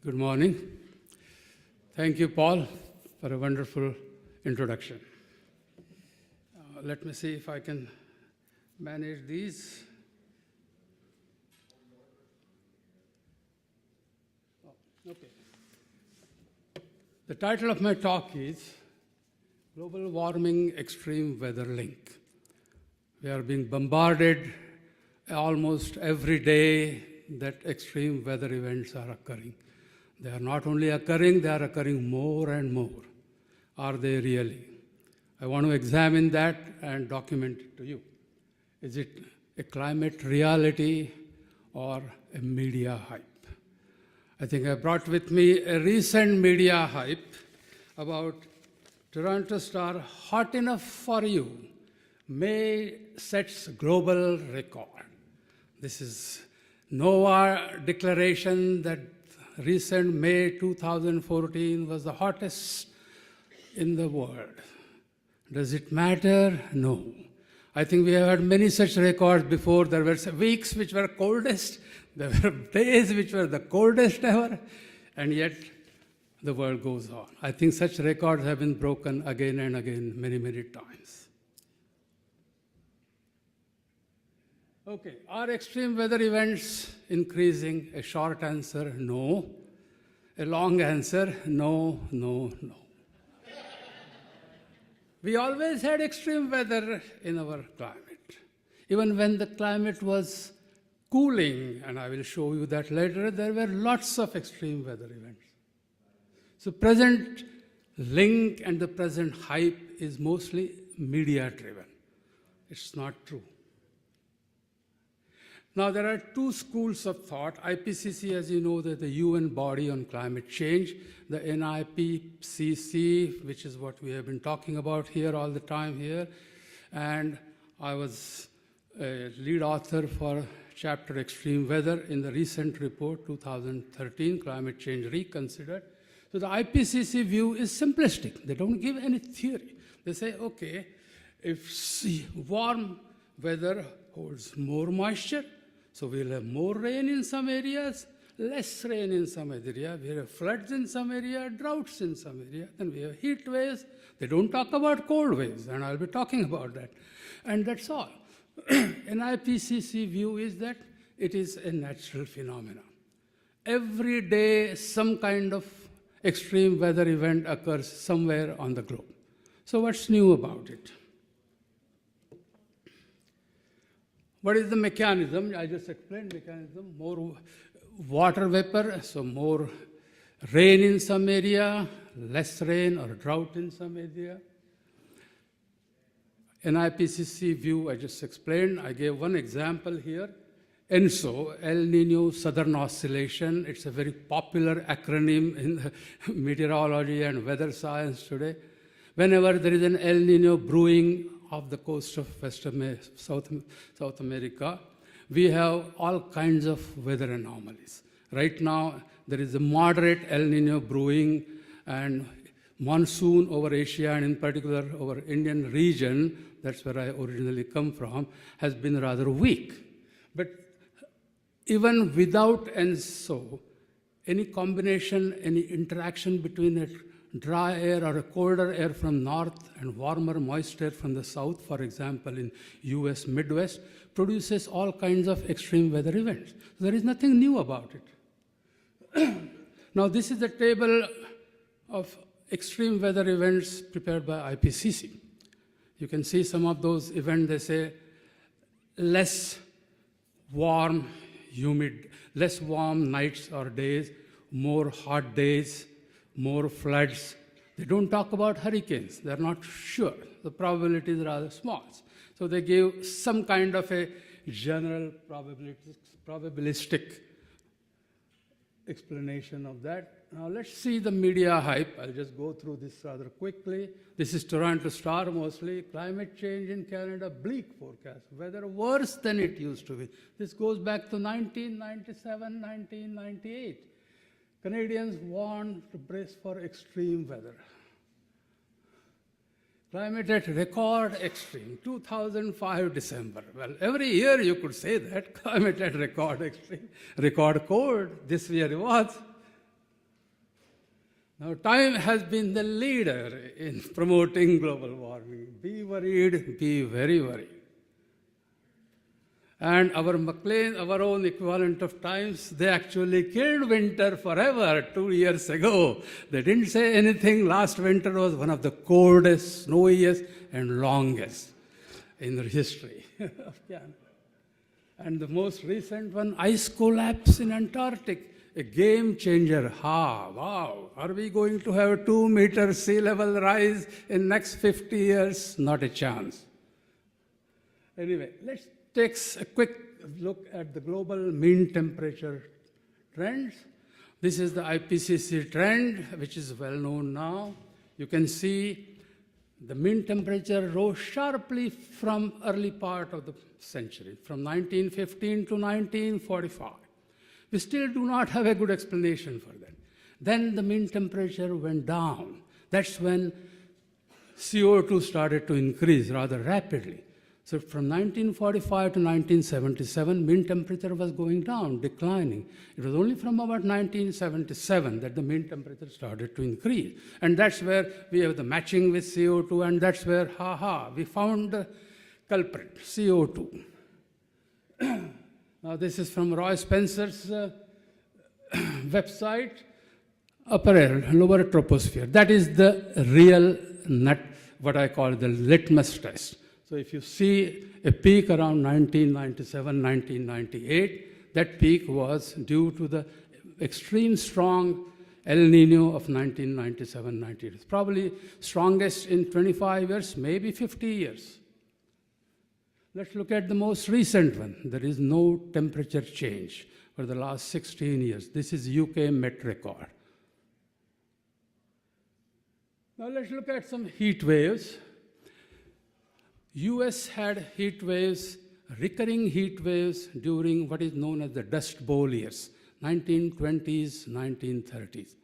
Good morning. Thank you, Paul, for a wonderful introduction. Let me see if I can manage these. Okay. The title of my talk is Global Warming Extreme Weather Link. We are being bombarded almost every day that extreme weather events are occurring. They are not only occurring, they are occurring more and more. Are they really? I want to examine that and document it to you. Is it a climate reality or a media hype? I think I brought with me a recent media hype about Toronto Star, hot enough for you. May sets global record. This is NOAA declaration that recent May 2014 was the hottest in the world. Does it matter? No. I think we have had many such records before. There were weeks which were coldest. There were days which were the coldest ever. And yet, the world goes on. I think such records have been broken again and again, many, many times. Okay, are extreme weather events increasing? A short answer, no. A long answer, no, no, no. We always had extreme weather in our climate. Even when the climate was cooling, and I will show you that later, there were lots of extreme weather events. So present link and the present hype is mostly media-driven. It's not true. Now, there are two schools of thought. IPCC, as you know, is the UN body on climate change. The NIPCC, which is what we have been talking about here all the time here. And I was a lead author for chapter Extreme Weather in the recent report, 2013, Climate Change Reconsidered. So the IPCC view is simplistic. They don't give any theory. They say, okay, if warm weather holds more moisture, so we'll have more rain in some areas, less rain in some area. We have floods in some area, droughts in some area. Then we have heat waves. They don't talk about cold waves, and I'll be talking about that. And that's all. An IPCC view is that it is a natural phenomenon. Every day, some kind of extreme weather event occurs somewhere on the globe. So what's new about it? What is the mechanism? I just explained mechanism. More water vapor, so more rain in some area, less rain or drought in some area. An IPCC view I just explained. I gave one example here. ENSO, El Nino Southern Oscillation. It's a very popular acronym in the meteorology and weather science today. Whenever there is an El Nino brewing off the coast of South America, we have all kinds of weather anomalies. Right now, there is a moderate El Nino brewing, and monsoon over Asia, and in particular over Indian region, that's where I originally come from, has been rather weak. But even without ENSO, any combination, any interaction between a dry air or a colder air from north and warmer moist air from the south, for example, in US Midwest, produces all kinds of extreme weather events. There is nothing new about it. Now, this is the table of extreme weather events prepared by IPCC. You can see some of those events. They say less warm, humid, less warm nights or days, more hot days, more floods. They don't talk about hurricanes. They're not sure. The probability is rather small. So they give some kind of a general probabilistic explanation of that. Now let's see the media hype. I'll just go through this rather quickly. This is Toronto Star mostly. Climate change in Canada, bleak forecast. Weather worse than it used to be. This goes back to 1997, 1998. Canadians warned to brace for extreme weather. Climate at record extreme, 2005 December. Well, every year you could say that, climate at record extreme, record cold, this year it was. Now, time has been the leader in promoting global warming. Be worried, be very worried. And our Maclean, our own equivalent of Times, they actually killed winter forever 2 years ago. They didn't say anything. Last winter was one of the coldest, snowiest, and longest in the history of Canada. And the most recent one, ice collapse in Antarctic, a game changer. Wow, are we going to have a 2-meter sea level rise in next 50 years? Not a chance. Anyway, let's take a quick look at the global mean temperature trends. This is the IPCC trend, which is well known now. You can see the mean temperature rose sharply from early part of the century, from 1915 to 1945. We still do not have a good explanation for that. Then the mean temperature went down. That's when CO2 started to increase rather rapidly. So from 1945 to 1977, mean temperature was going down, declining. It was only from about 1977 that the mean temperature started to increase. And that's where we have the matching with CO2, and that's where, we found the culprit, CO2. Now, this is from Roy Spencer's website, upper air, lower troposphere. That is the real nut, what I call the litmus test. So if you see a peak around 1997, 1998, that peak was due to the extreme strong El Nino of 1997-98. It's probably strongest in 25 years, maybe 50 years. Let's look at the most recent one. There is no temperature change for the last 16 years. This is UK Met record. Now let's look at some heat waves. US had heat waves, recurring heat waves during what is known as the Dust Bowl years, 1920s, 1930s.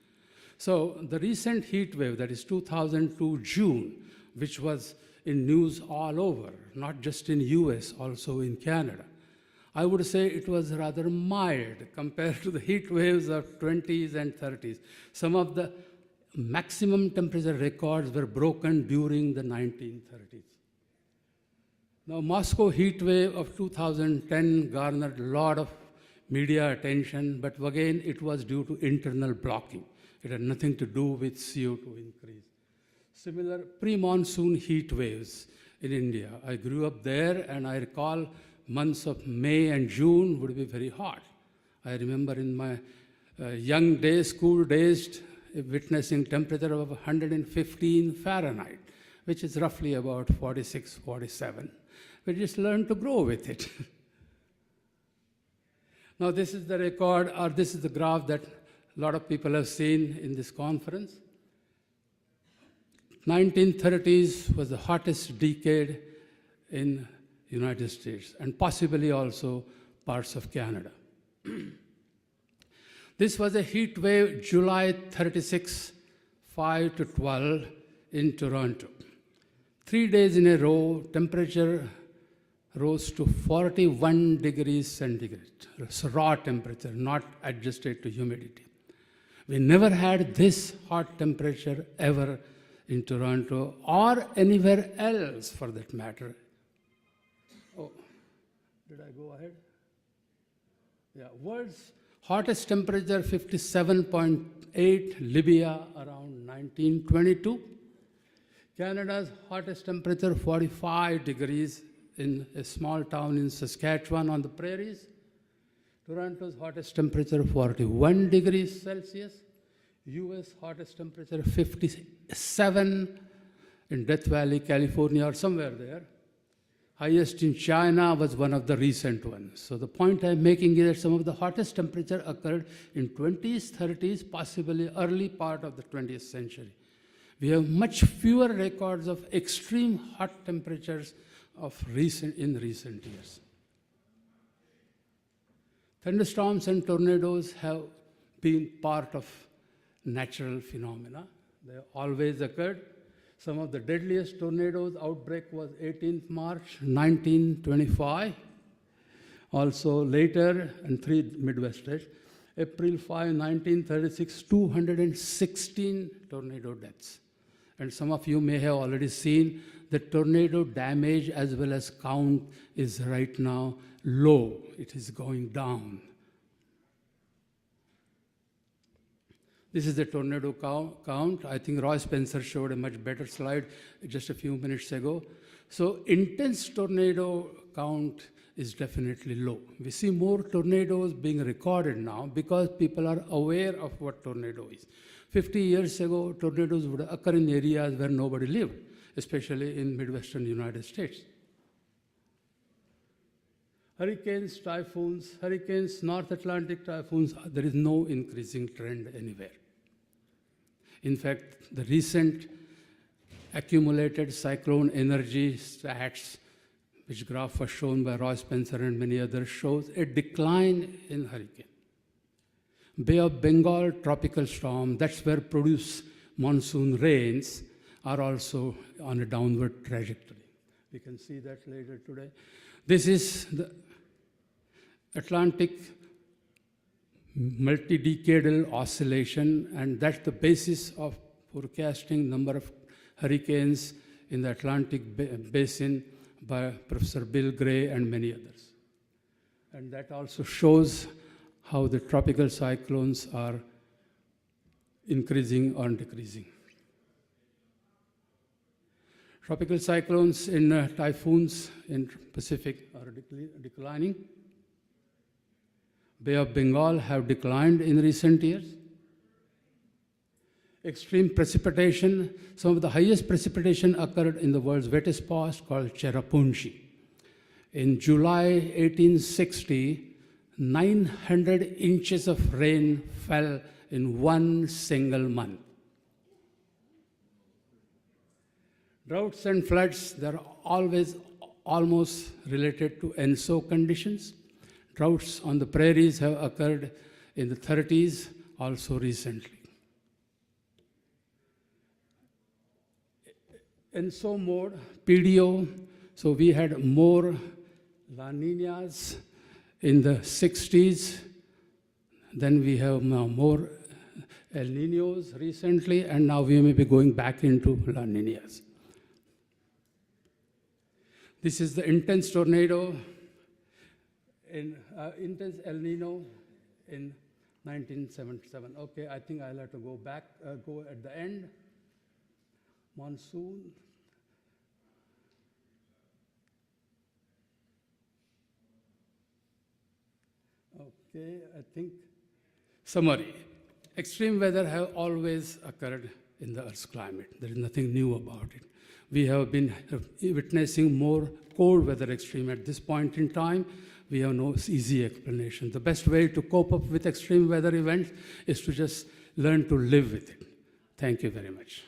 So the recent heat wave, that is 2002 June, which was in news all over, not just in US, also in Canada. I would say it was rather mild compared to the heat waves of 20s and 30s. Some of the maximum temperature records were broken during the 1930s. Now, Moscow heat wave of 2010 garnered a lot of media attention, but again, it was due to internal blocking. It had nothing to do with CO2 increase. Similar pre-monsoon heat waves in India. I grew up there, and I recall months of May and June would be very hot. I remember in my young days, school days, witnessing temperature of 115 Fahrenheit, which is roughly about 46, 47. We just learn to grow with it. Now, this is the record, or this is the graph that a lot of people have seen in this conference. 1930s was the hottest decade in the United States, and possibly also parts of Canada. This was a heat wave, July 36, 5 to 12 in Toronto. 3 days in a row, temperature rose to 41 degrees centigrade. It's raw temperature, not adjusted to humidity. We never had this hot temperature ever in Toronto or anywhere else for that matter. Oh, did I go ahead? Yeah, world's hottest temperature 57.8, Libya around 1922. Canada's hottest temperature 45 degrees in a small town in Saskatchewan on the prairies. Toronto's hottest temperature 41 degrees Celsius. US hottest temperature 57 in Death Valley, California, or somewhere there. Highest in China was one of the recent ones. So the point I'm making is that some of the hottest temperature occurred in 20s, 30s, possibly early part of the 20th century. We have much fewer records of extreme hot temperatures in recent years. Thunderstorms and tornadoes have been part of natural phenomena. They always occurred. Some of the deadliest tornadoes outbreak was 18th March 1925. Also later, in 3 Midwest states. April 5, 1936, 216 tornado deaths. And some of you may have already seen the tornado damage as well as count is right now low. It is going down. This is the tornado count. I think Roy Spencer showed a much better slide just a few minutes ago. So intense tornado count is definitely low. We see more tornadoes being recorded now because people are aware of what tornado is. 50 years ago, tornadoes would occur in areas where nobody lived, especially in Midwestern United States. Hurricanes, typhoons, North Atlantic typhoons, there is no increasing trend anywhere. In fact, the recent accumulated cyclone energy stats, which graph was shown by Roy Spencer and many others, shows a decline in hurricane. Bay of Bengal tropical storm, that's where produce monsoon rains, are also on a downward trajectory. We can see that later today. This is the Atlantic multi-decadal oscillation, and that's the basis of forecasting number of hurricanes in the Atlantic basin by Professor Bill Gray and many others. And that also shows how the tropical cyclones are increasing or decreasing. Tropical cyclones in typhoons in Pacific are declining. Bay of Bengal have declined in recent years. Extreme precipitation, some of the highest precipitation occurred in the world's wettest spot called Cherrapunji. In July 1860, 900 inches of rain fell in one single month. Droughts and floods, they're always almost related to ENSO conditions. Droughts on the prairies have occurred in the 30s, also recently. ENSO mode, PDO, so we had more La Niñas in the 60s, then we have now more El Niños recently, and now we may be going back into La Niñas. This is the intense tornado, intense El Nino in 1977. Okay, I think I'll have to go back, go at the end. Monsoon. Okay, I think summary. Extreme weather have always occurred in the Earth's climate. There is nothing new about it. We have been witnessing more cold weather extreme at this point in time. We have no easy explanation. The best way to cope up with extreme weather events is to just learn to live with it. Thank you very much.